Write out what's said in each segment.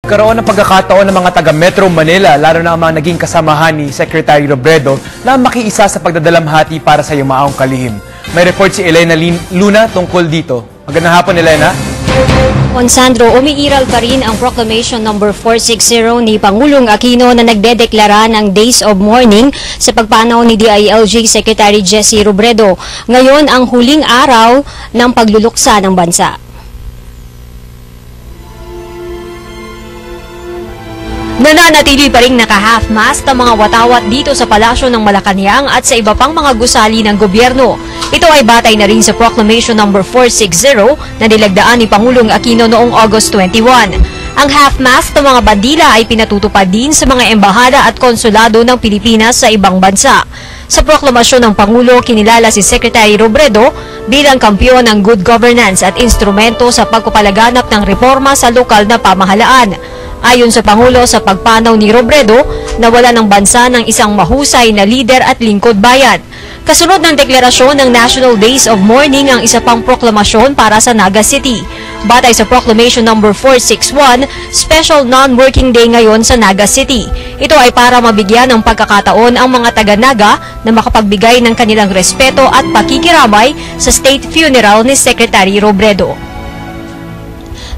Karoon ng pagkakataon ng mga taga Metro Manila, lalo na ang mga naging kasamahan ni Secretary Robredo na makiisa sa pagdadalamhati para sa yumaong kalihim. May report si Elena Luna tungkol dito. Magandang hapon, Elena. Sandro, umiiral pa rin ang Proclamation No. 460 ni Pangulong Aquino na nagdedeklara ng Days of Mourning sa pagpanaw ni DILG Secretary Jesse Robredo. Ngayon ang huling araw ng pagluluksa ng bansa. Nananatili pa rin naka-half-mast ang mga watawat dito sa Palasyo ng Malacanang at sa iba pang mga gusali ng gobyerno. Ito ay batay na rin sa Proclamation No. 460 na nilagdaan ni Pangulong Aquino noong August 21. Ang half-mast ng mga bandila ay pinatutupad din sa mga embahada at konsulado ng Pilipinas sa ibang bansa. Sa proklamasyon ng Pangulo, kinilala si Secretary Robredo bilang kampiyon ng good governance at instrumento sa pagpapalaganap ng reforma sa lokal na pamahalaan. Ayon sa Pangulo, sa pagpanaw ni Robredo, nawala ng bansa ng isang mahusay na lider at lingkod bayan. Kasunod ng deklarasyon ng National Days of Mourning ang isa pang proklamasyon para sa Naga City. Batay sa Proclamation No. 461, special non-working day ngayon sa Naga City. Ito ay para mabigyan ng pagkakataon ang mga taga-Naga na makapagbigay ng kanilang respeto at pakikiramay sa state funeral ni Secretary Robredo.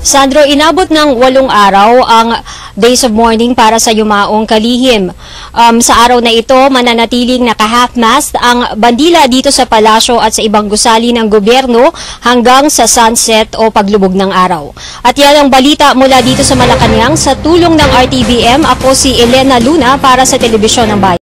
Sandro, inabot ng 8 araw ang Days of Mourning para sa yumaong kalihim. Sa araw na ito, mananatiling naka-half-mast ang bandila dito sa palasyo at sa ibang gusali ng gobyerno hanggang sa sunset o paglubog ng araw. At yan ang balita mula dito sa Malacanang sa tulong ng RTVM. Ako si Elena Luna para sa Telebisyon ng Bayan.